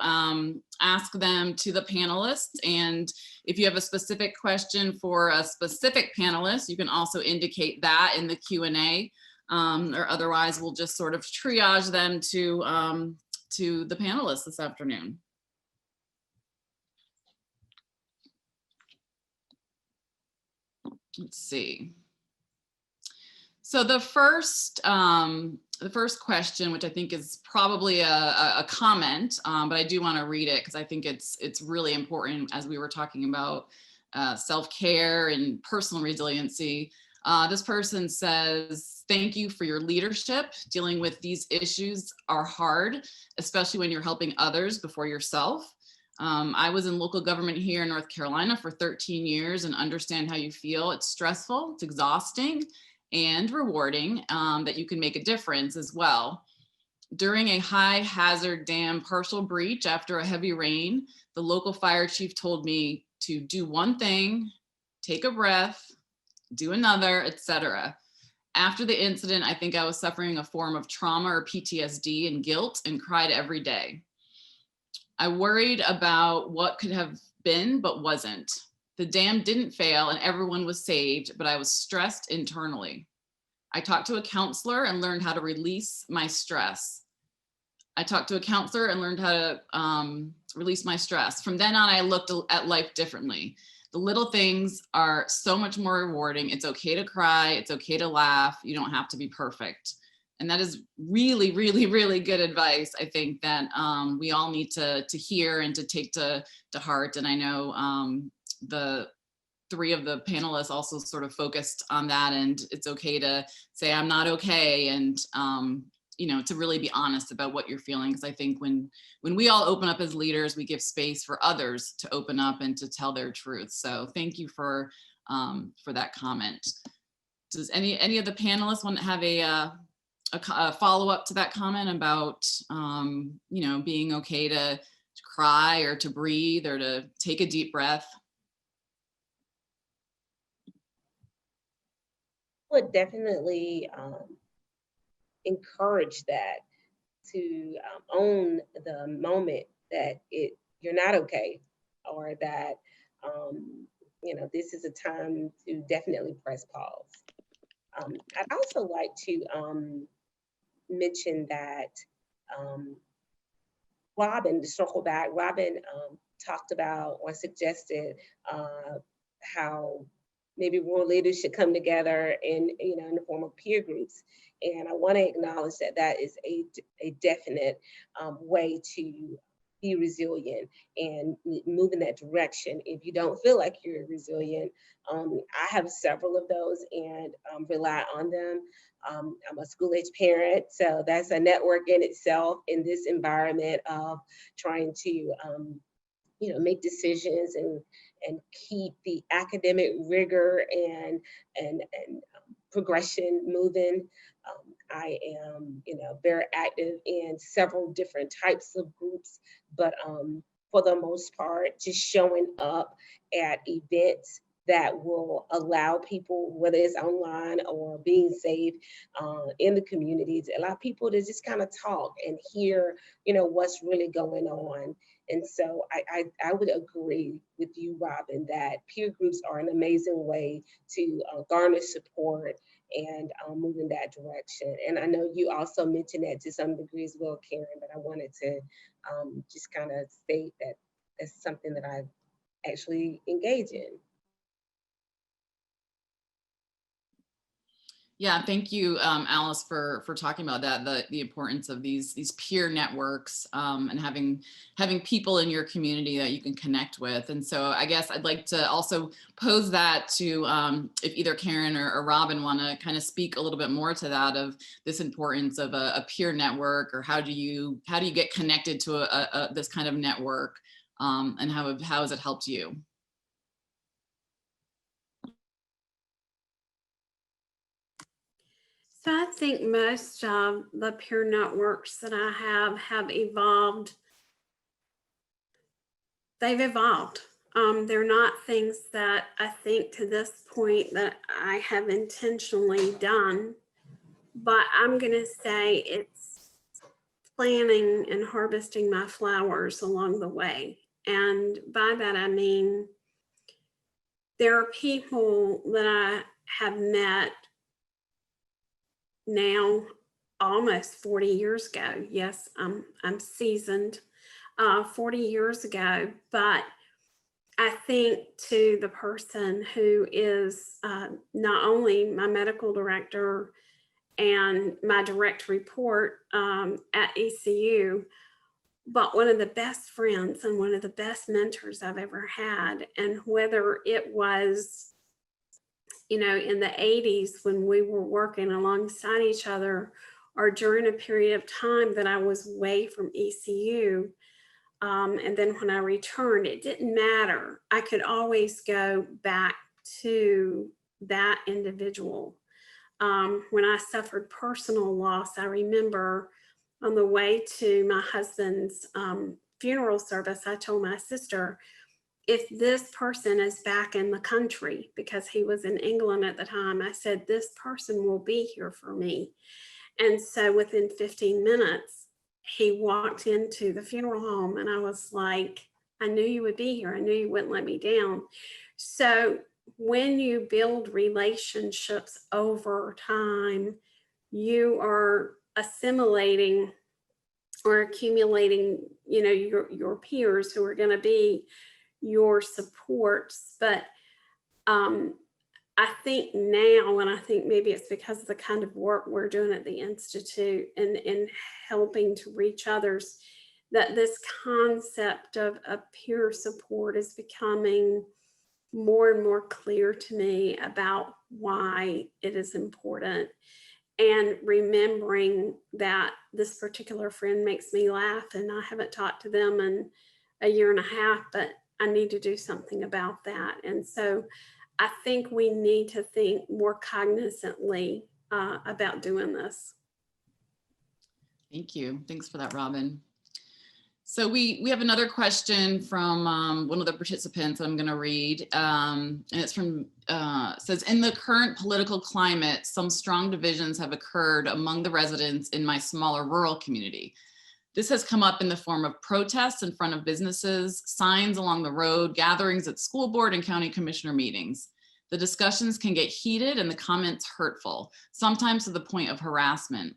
Speaker 2: ask them to the panelists. And if you have a specific question for a specific panelist, you can also indicate that in the Q&A, or otherwise we'll just sort of triage them to the panelists this afternoon. Let's see. So the first question, which I think is probably a comment, but I do want to read it because I think it's really important as we were talking about self-care and personal resiliency. This person says, thank you for your leadership. Dealing with these issues are hard, especially when you're helping others before yourself. I was in local government here in North Carolina for 13 years and understand how you feel. It's stressful, it's exhausting, and rewarding that you can make a difference as well. During a high hazard dam partial breach after a heavy rain, the local fire chief told me to do one thing, take a breath, do another, etc. After the incident, I think I was suffering a form of trauma or PTSD and guilt and cried every day. I worried about what could have been, but wasn't. The dam didn't fail and everyone was saved, but I was stressed internally. I talked to a counselor and learned how to release my stress. Release my stress. From then on, I looked at life differently. The little things are so much more rewarding. It's okay to cry. It's okay to laugh. You don't have to be perfect. And that is really, really, really good advice. I think that we all need to hear and to take to heart. And I know the 3 of the panelists also sort of focused on that, and it's okay to say, I'm not okay. And, you know, to really be honest about what you're feeling. Because I think when we all open up as leaders, we give space for others to open up and to tell their truth. So thank you for that comment. Does any of the panelists want to have a follow-up to that comment about, you know, being okay to cry or to breathe or to take a deep breath?
Speaker 3: Would definitely encourage that, to own the moment that you're not okay, or that you know, this is a time to definitely press pause. I'd also like to mention that Robin, to circle back, Robin talked about or suggested how maybe rural leaders should come together in, you know, in the form of peer groups. And I want to acknowledge that that is a definite way to be resilient and move in that direction. If you don't feel like you're resilient, I have several of those and rely on them. I'm a school-age parent, so that's a network in itself in this environment of trying to, you know, make decisions and keep the academic rigor and progression moving. I am, very active in several different types of groups, but for the most part, just showing up at events that will allow people, whether it's online or being safe in the communities, allow people to just kind of talk and hear, what's really going on. And so I would agree with you, Robin, that peer groups are an amazing way to garner support and move in that direction. And I know you also mentioned that to some degree as well, Karen, but I wanted to just kind of state that that's something that I actually engage in.
Speaker 2: Yeah, thank you, Alice, for talking about that, the importance of these peer networks and having people in your community that you can connect with. And so I guess I'd like to also pose that to if either Karen or Robin want to kind of speak a little bit more to that, of this importance of a peer network, or how do you get connected to this kind of network, and how has it helped you?
Speaker 5: So I think most of the peer networks that I have evolved. They've evolved. They're not things that I think to this point that I have intentionally done, but I'm going to say it's planting and harvesting my flowers along the way. And by that, I mean, there are people that I have met now almost 40 years ago. Yes, I'm seasoned 40 years ago, but I think to the person who is not only my medical director and my direct report at ECU, but one of the best friends and one of the best mentors I've ever had. And whether it was, in the 80s when we were working alongside each other, or during a period of time that I was away from ECU, and then when I returned, it didn't matter. I could always go back to that individual. When I suffered personal loss, I remember on the way to my husband's funeral service, I told my sister, if this person is back in the country, because he was in England at the time, I said, this person will be here for me. And so within 15 minutes, he walked into the funeral home and I was like, I knew you would be here. I knew you wouldn't let me down. So when you build relationships over time, you are assimilating or accumulating, your peers who are going to be your supports. But I think now, and I think maybe it's because of the kind of work we're doing at the Institute and helping to reach others, that this concept of peer support is becoming more and more clear to me about why it is important. And remembering that this particular friend makes me laugh and I haven't talked to them in a year and a half, but I need to do something about that. And so I think we need to think more cognizantly about doing this.
Speaker 2: Thank you. Thanks for that, Robin. So we have another question from one of the participants I'm going to read. And it's from, says, in the current political climate, some strong divisions have occurred among the residents in my smaller rural community. This has come up in the form of protests in front of businesses, signs along the road, gatherings at school board and county commissioner meetings. The discussions can get heated and the comments hurtful, sometimes to the point of harassment.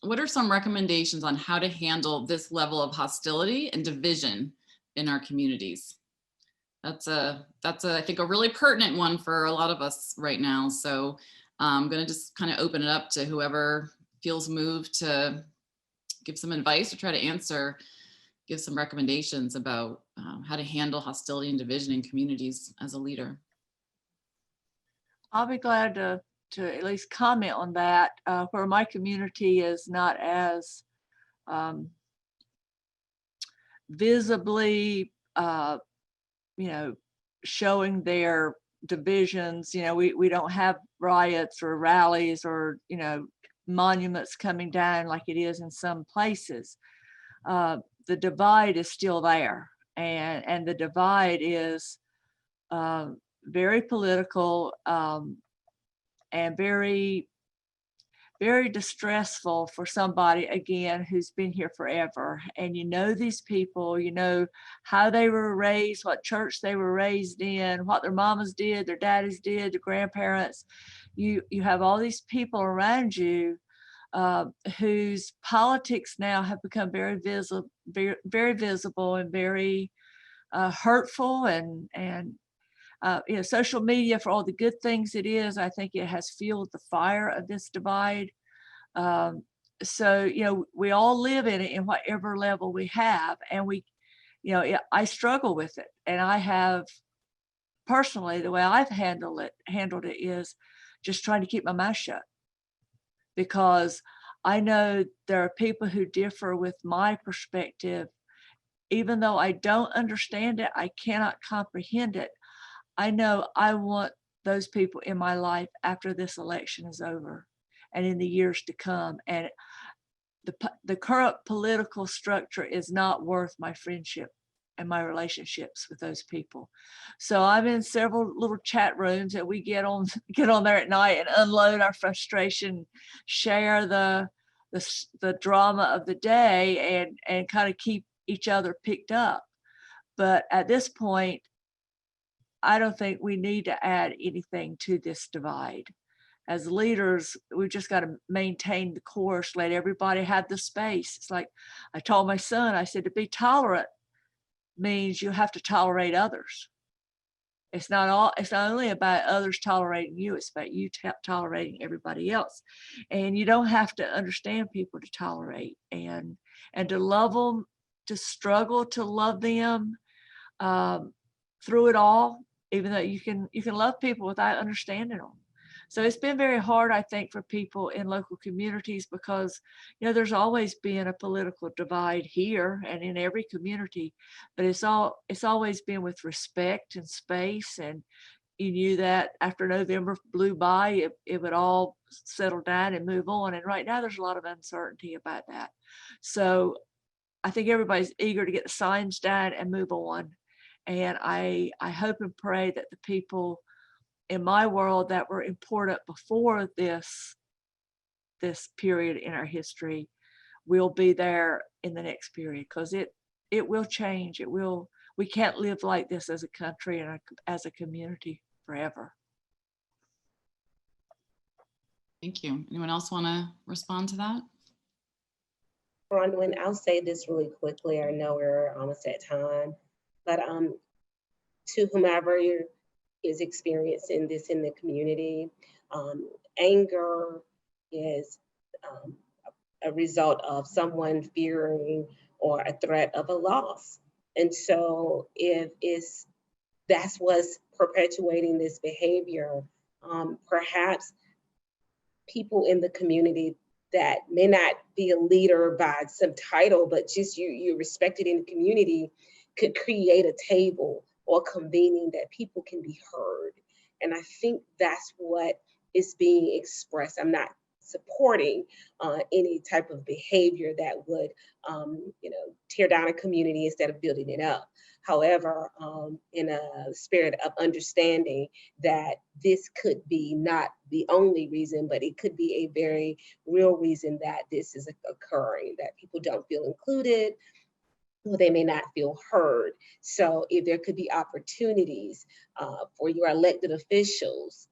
Speaker 2: What are some recommendations on how to handle this level of hostility and division in our communities? That's I think a really pertinent one for a lot of us right now. So I'm going to just kind of open it up to whoever feels moved to give some advice or try to answer, give some recommendations about how to handle hostility and division in communities as a leader.
Speaker 4: I'll be glad to at least comment on that. Where my community is not as visibly, showing their divisions. We don't have riots or rallies or, you know, monuments coming down like it is in some places. The divide is still there, and the divide is very political and very, very distressful for somebody, again, who's been here forever. And you know these people, you know how they were raised, what church they were raised in, what their mamas did, their daddies did, their grandparents. You have all these people around you whose politics now have become very visible, very visible and very hurtful, and you know, social media, for all the good things it is, I think it has fueled the fire of this divide. So, you know, we all live in it in whatever level we have, and we, you know, I struggle with it, and I have personally, the way I've handled it is just trying to keep my mouth shut, because I know there are people who differ with my perspective. Even though I don't understand it, I cannot comprehend it. I know I want those people in my life after this election is over and in the years to come. And the current political structure is not worth my friendship and my relationships with those people. So I'm in several little chat rooms that we get on there at night and unload our frustration, share the drama of the day, and kind of keep each other picked up. But at this point, I don't think we need to add anything to this divide. As leaders, we've just got to maintain the course, let everybody have the space. It's like I told my son, I said, to be tolerant means you have to tolerate others. It's not only about others tolerating you, it's about you tolerating everybody else. And you don't have to understand people to tolerate, and to love them, to struggle to love them through it all, even though you can love people without understanding them. So it's been very hard, I think, for people in local communities, because, you know, there's always been a political divide here and in every community, but it's always been with respect and space. And you knew that after November blew by, it would all settle down and move on. And right now there's a lot of uncertainty about that. So I think everybody's eager to get the signs down and move on. And I hope and pray that the people in my world that were important before this period in our history will be there in the next period, because it will change. We can't live like this as a country and as a community forever.
Speaker 2: Thank you. Anyone else want to respond to that?
Speaker 3: Bronwyn, I'll say this really quickly. I know we're almost at time, but to whomever is experiencing this in the community, anger is a result of someone fearing or a threat of a loss. And so if that's what's perpetuating this behavior, perhaps people in the community that may not be a leader by some title, but just you're respected in the community, could create a table or convening that people can be heard. And I think that's what is being expressed. I'm not supporting any type of behavior that would, tear down a community instead of building it up. However, in a spirit of understanding that this could be not the only reason, but it could be a very real reason that this is occurring, that people don't feel included, or they may not feel heard. So if there could be opportunities for your elected officials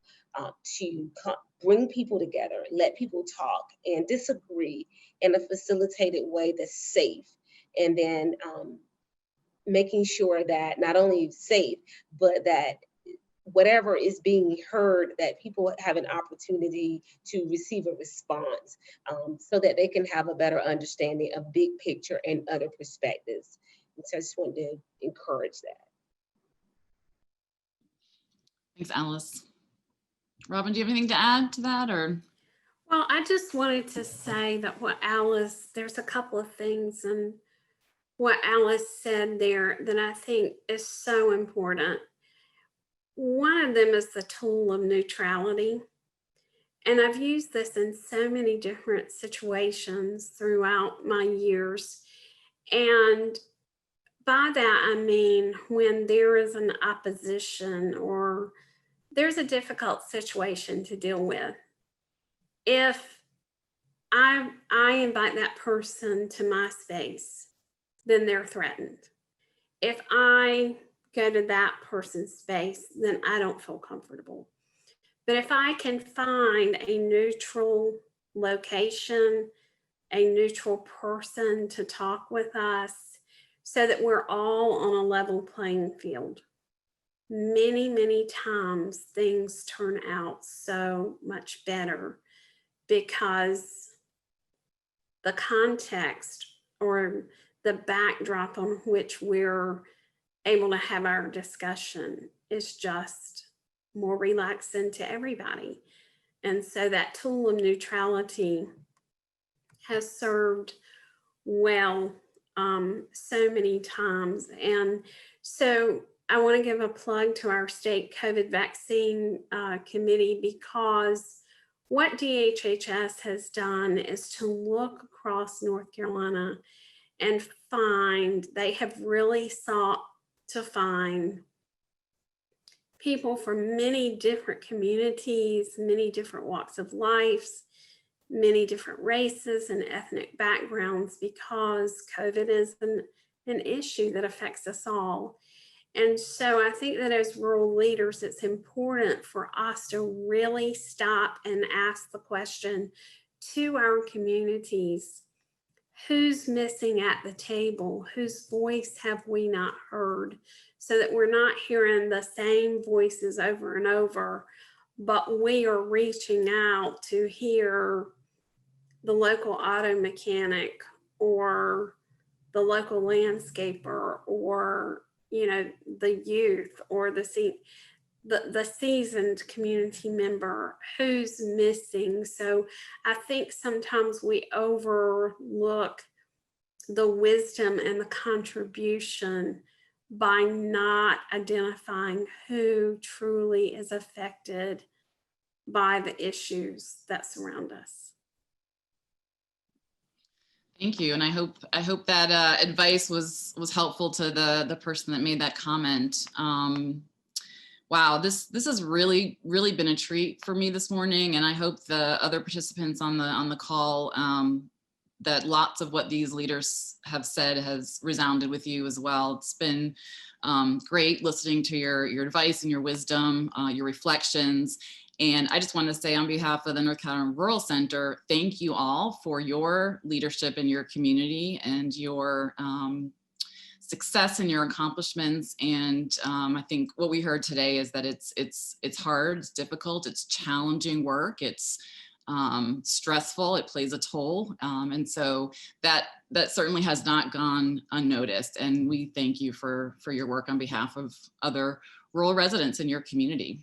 Speaker 3: to bring people together, let people talk and disagree in a facilitated way that's safe, and then making sure that not only safe, but that whatever is being heard, that people have an opportunity to receive a response, so that they can have a better understanding of big picture and other perspectives. And so I just wanted to encourage that.
Speaker 2: Thanks, Alice. Robin, do you have anything to add to that, or?
Speaker 5: Well, I just wanted to say that there's a couple of things in what Alice said there that I think is so important. One of them is the tool of neutrality. And I've used this in so many different situations throughout my years. And by that, I mean when there is an opposition or there's a difficult situation to deal with. If I invite that person to my space, then they're threatened. If I go to that person's space, then I don't feel comfortable. But if I can find a neutral location, a neutral person to talk with us so that we're all on a level playing field, many, many times things turn out so much better because the context or the backdrop on which we're able to have our discussion is just more relaxing to everybody. And so that tool of neutrality has served well so many times. And so I want to give a plug to our state COVID vaccine committee, because what DHHS has done is to look across North Carolina and they have really sought to find people from many different communities, many different walks of life, many different races and ethnic backgrounds, because COVID is an issue that affects us all. And so I think that as rural leaders, it's important for us to really stop and ask the question to our communities: who's missing at the table? Whose voice have we not heard? So that we're not hearing the same voices over and over, but we are reaching out to hear the local auto mechanic or the local landscaper, or the youth, or the seasoned community member who's missing. So I think sometimes we overlook the wisdom and the contribution by not identifying who truly is affected by the issues that surround us.
Speaker 2: Thank you, and I hope that advice was helpful to the person that made that comment. Wow, this has really been a treat for me this morning, and I hope the other participants on the call, that lots of what these leaders have said has resounded with you as well. It's been great listening to your advice and your wisdom, your reflections. And I just want to say, on behalf of the North Carolina Rural Center, thank you all for your leadership in your community and your success and your accomplishments. And I think what we heard today is that it's hard, it's difficult, it's challenging work, it's stressful, it plays a toll. And so that certainly has not gone unnoticed. And we thank you for your work on behalf of other rural residents in your community.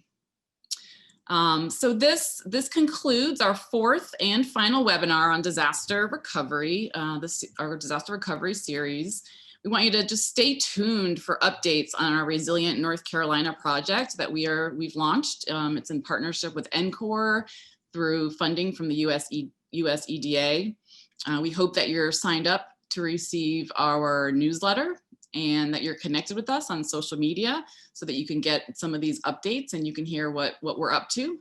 Speaker 2: So this concludes our fourth and final webinar on disaster recovery, our disaster recovery series. We want you to just stay tuned for updates on our Resilient North Carolina project that we've launched. It's in partnership with NCORE through funding from the USEDA. We hope that you're signed up to receive our newsletter and that you're connected with us on social media so that you can get some of these updates and you can hear what we're up to.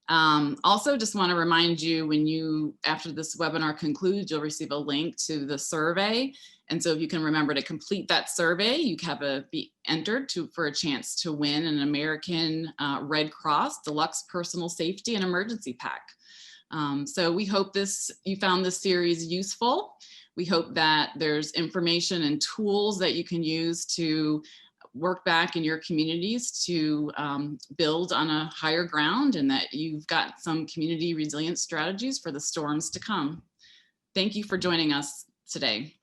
Speaker 2: Also, just want to remind you, after this webinar concludes, you'll receive a link to the survey. And so if you can remember to complete that survey, you be entered for a chance to win an American Red Cross Deluxe Personal Safety and Emergency Pack. So we hope you found this series useful. We hope that there's information and tools that you can use to work back in your communities to build on a higher ground, and that you've got some community resilience strategies for the storms to come. Thank you for joining us today.